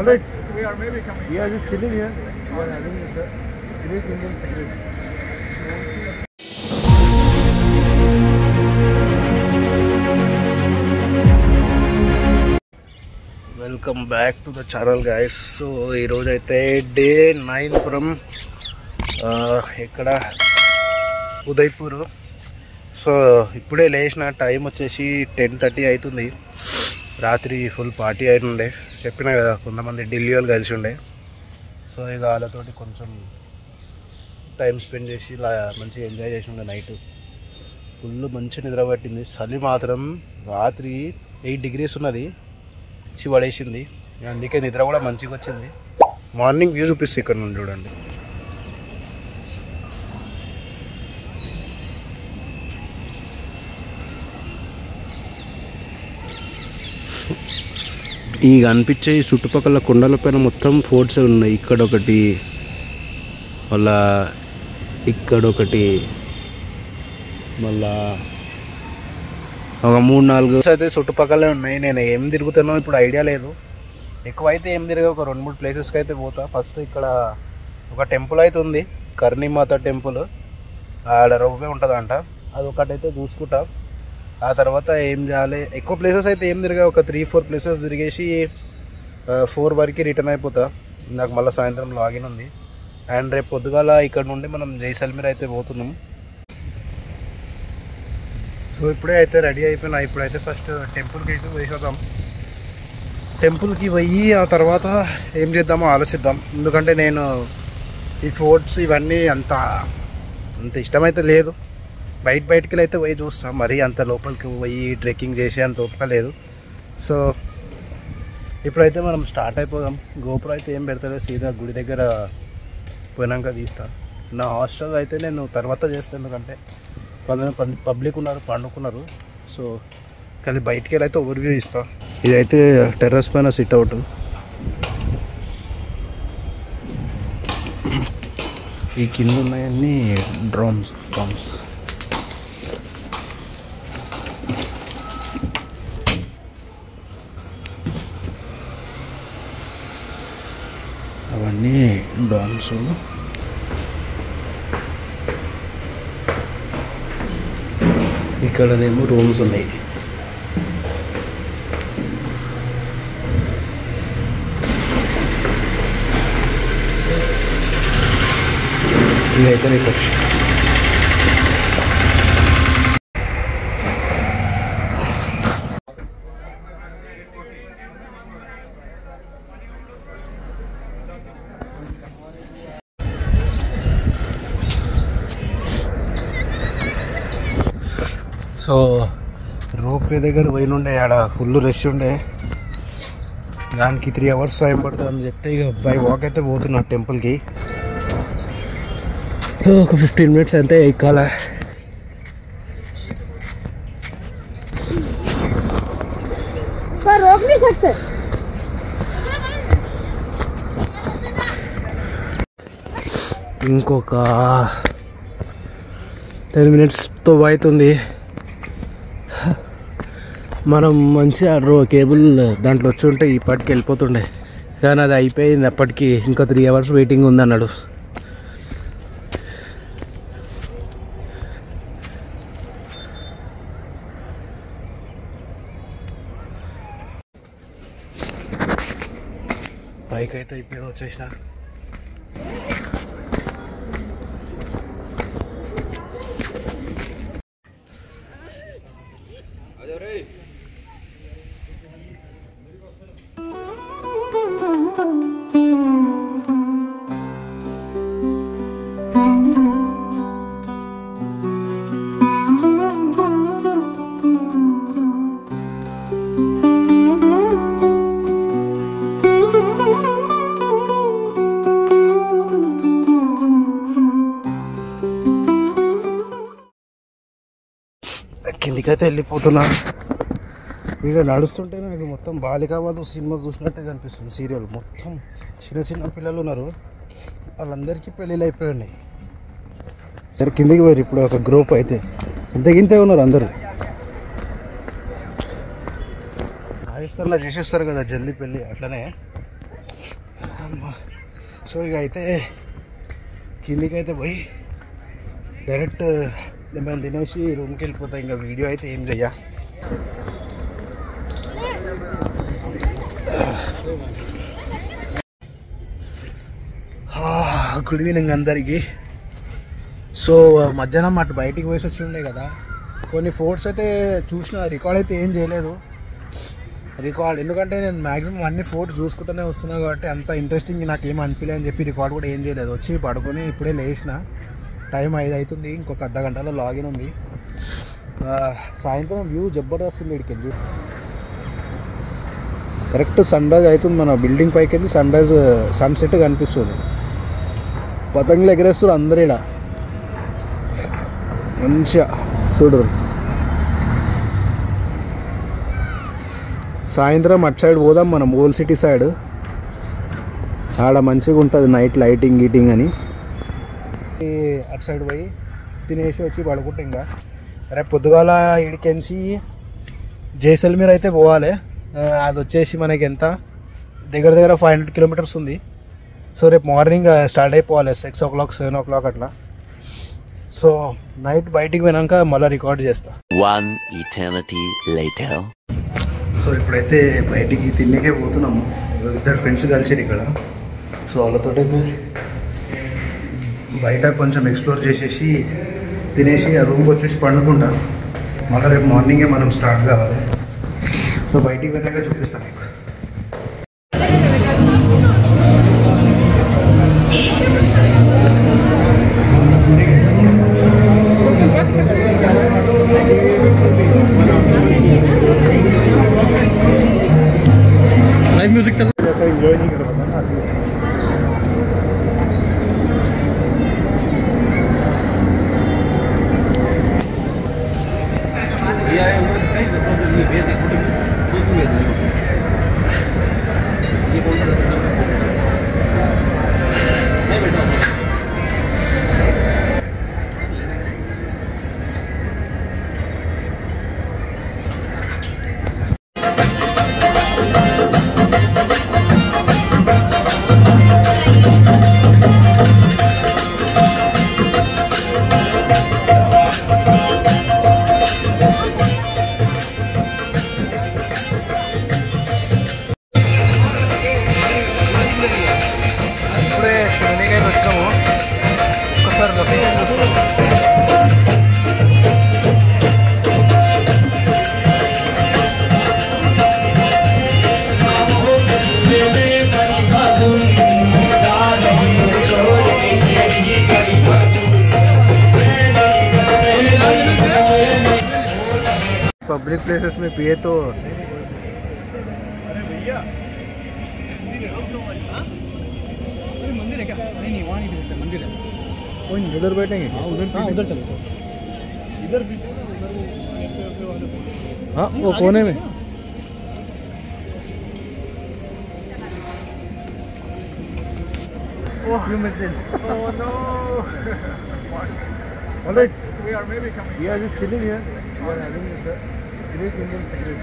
Alright. We are maybe coming. We are just chilling here. We are having the great Indian cigarette. Welcome back to the channel guys. So ఈరోజు అయితే day 9 from ఇక్కడ Udaipur. So ఇప్పుడే లేచిన, time వచ్చేసి 10:30 అవుతుంది. రాత్రి full party అయినుండే, చెప్పినా కదా కొంతమంది ఢిల్లీ వాళ్ళు కలిసి ఉండే. సో ఇక వాళ్ళతోటి కొంచెం టైం స్పెండ్ చేసి ఇలా మంచిగా ఎంజాయ్ చేసి ఉండే. నైట్ ఫుల్ మంచి నిద్ర పట్టింది. చలి మాత్రం రాత్రి 8 degrees ఉన్నది, ఇచ్చి పడేసింది. అందుకే నిద్ర కూడా మంచిగా వచ్చింది. మార్నింగ్ వ్యూ చూపిస్తే ఇక్కడ నుండి చూడండి. ఈ కనిపించే ఈ చుట్టుపక్కల కొండల పైన మొత్తం ఫోర్ట్స్ ఉన్నాయి. ఇక్కడొకటి, మళ్ళా ఇక్కడొకటి, మళ్ళా ఒక 3-4 అయితే చుట్టుపక్కలే ఉన్నాయి. నేను ఏం తిరుగుతానో ఇప్పుడు ఐడియా లేదు. ఎక్కువైతే ఏం తిరిగా ఒక 2-3 ప్లేసెస్కి అయితే పోతా. ఫస్ట్ ఇక్కడ ఒక టెంపుల్ అయితే ఉంది, కర్ణీమాత టెంపుల్. ఆడ రవ్వే ఉంటుందంట, అది ఒకటైతే చూసుకుంటా. ఆ తర్వాత ఏం చేయాలి, ఎక్కువ ప్లేసెస్ అయితే ఏం తిరిగా, ఒక 3-4 ప్లేసెస్ తిరిగేసి 4 వరకు రిటర్న్ అయిపోతా. నాకు మళ్ళీ సాయంత్రం లాగిన్ ఉంది. అండ్ రేపు పొద్దుగాల ఇక్కడ నుండి మనం జైసల్మీర్ అయితే పోతున్నాం. సో ఇప్పుడే అయితే రెడీ అయిపోయినా. ఇప్పుడైతే ఫస్ట్ టెంపుల్కి అయితే వేసేద్దాం. టెంపుల్కి పోయి ఆ తర్వాత ఏం చేద్దామో ఆలోచిద్దాం. ఎందుకంటే నేను ఈ ఫోర్ట్స్ ఇవన్నీ అంత ఇష్టమైతే లేదు. బయటికి అయితే పోయి చూస్తాం, మరీ అంత లోపలికి పోయి ట్రెక్కింగ్ చేసి అంత ఒప్పుకోలేదు. సో ఇప్పుడైతే మనం స్టార్ట్ అయిపోదాం. గోపురం అయితే ఏం పెడతలేదు, సీదా గుడి దగ్గర పోయినాక తీస్తా. నా హాస్టల్ అయితే నేను తర్వాత చేస్తాను, ఎందుకంటే పబ్లిక్ ఉన్నారు, పండుకున్నారు. సో కానీ బయటికి వెళ్ళి అయితే ఓవర్వ్యూ ఇస్తా. ఇదైతే టెర్రస్ పైన సిట్ అవుట్. ఈ కింద ఉన్నాయన్నీ డ్రమ్స్. అవన్నీ డ్రమ్స్. ఇక్కడనేమో రూమ్స్ ఉన్నాయి. ఇదైతే రిసెప్షన్. సో రోప్వే దగ్గర పోయినుండే, ఆడ ఫుల్ రష్ ఉండే. దానికి 3 hours టైం పడుతుంది అని చెప్తే ఇక బై వాక్ అయితే పోతున్నా టెంపుల్కి. సో ఒక 15 minutes అంటే ఎక్కాల. ఇంకొక 10 minutesతో అవుతుంది. మనం మంచిగా కేబుల్ దాంట్లో వచ్చి ఉంటే ఇప్పటికి వెళ్ళిపోతుండే, కానీ అది అయిపోయింది అప్పటికి. ఇంకా 3 hours వెయిటింగ్ ఉంది అన్నాడు. బైక్ అయితే ఇప్పుడు వచ్చేసిన. కిందికైతే వెళ్ళిపోతున్నా. ఇక్కడ నడుస్తుంటే నాకు మొత్తం బాలికాబాద్ సినిమా చూసినట్టే కనిపిస్తుంది. సీరియల్ మొత్తం చిన్న పిల్లలు ఉన్నారు, వాళ్ళందరికీ పెళ్ళిళ్ళు అయిపోయి ఉన్నాయి. సరే కిందికి పోయారు ఇప్పుడు ఒక గ్రూప్ అయితే, ఇంతే ఉన్నారు అందరూ. రాజస్థాన్లో చేసేస్తారు కదా జల్దీ పెళ్ళి, అట్లనే సో ఇక అయితే కిందికి అయితే పోయి డైరెక్ట్ మేము తినేసి రూమ్కి వెళ్ళిపోతాం. ఇంకా వీడియో అయితే ఏం చెయ్య. గుడ్ ఈవినింగ్ అందరికీ. సో మధ్యాహ్నం అటు బయటికి పోయి వచ్చి ఉండే కదా, కొన్ని ఫోర్ట్స్ అయితే చూసిన, రికార్డ్ అయితే ఏం చేయలేదు రికార్డ్, ఎందుకంటే నేను మ్యాక్సిమం అన్ని ఫోర్ట్స్ చూసుకుంటూనే వస్తున్నాను కాబట్టి అంత ఇంట్రెస్టింగ్ నాకు ఏం అనిపించలే అని చెప్పి రికార్డ్ కూడా ఏం చేయలేదు. వచ్చి పడుకొని ఇప్పుడే లేచిన, టైం 5 అవుతుంది, ఇంకొక అర్ధ గంటలో లాగిన్ ఉంది. సాయంత్రం వ్యూ జబర్దస్త్ ఉంది. ఇక్కడికి వెళ్ళి కరెక్ట్ సన్ రైజ్ అవుతుంది, మన బిల్డింగ్ పైకి వెళ్ళి సన్సెట్ కనిపిస్తుంది. పతంగులు ఎగరేస్తారు అందరూ ఇలా మంచిగా చూడరు. సాయంత్రం అటు సైడ్ పోదాం మనం, ఓల్డ్ సిటీ సైడ్. ఆడ మంచిగా ఉంటుంది నైట్ లైటింగ్ గీటింగ్ అని. అటు సైడ్ పోయి తినేసి వచ్చి పడుకుంటే ఇంకా రేపు పొద్దుగాల ఇడికెంచి జైసల్మీర్ అయితే పోవాలి. అది వచ్చేసి మనకి ఎంత దగ్గర 500 కిలోమీటర్స్ ఉంది. సో రేపు మార్నింగ్ స్టార్ట్ అయిపోవాలి 6 o'clock 7 o'clock అట్లా. సో నైట్ బయటికి పోయినాక మళ్ళీ రికార్డ్ చేస్తా. 1 eternity later. సో ఇప్పుడైతే బయటికి తిన్నకే పోతున్నాము. ఇద్దరు ఫ్రెండ్స్ కలిసి ఇక్కడ. సో వాళ్ళతో అయితే బయట కొంచెం ఎక్స్ప్లోర్ చేసేసి తినేసి ఆ రూమ్కి వచ్చేసి పండుకుంటా. మళ్ళీ రేపు మార్నింగే మనం స్టార్ట్ కావాలి. సో బయటికి వెళ్ళాక చూపిస్తాను మీకు. लाइव म्यूजिक चल रहा है, ऐसा एंजॉय नहीं कर पाता ना आदमी. ये है वो नहीं तो ये भेज दे फोटो भेज दे. ये कौन सा नहीं बेटा पब्लिक प्लेसेस में पिए तो मंदिर है क्या? नहीं वहाँ नहीं भी सकते, मंदिर है. कोई नहीं, उधर बैठेंगे. उधर चलो. इधर भी हाँ वो कोने में. Oh, you missed it. Oh no. All right. We are maybe coming. We are just chilling here. We are having the great Indian cigarette.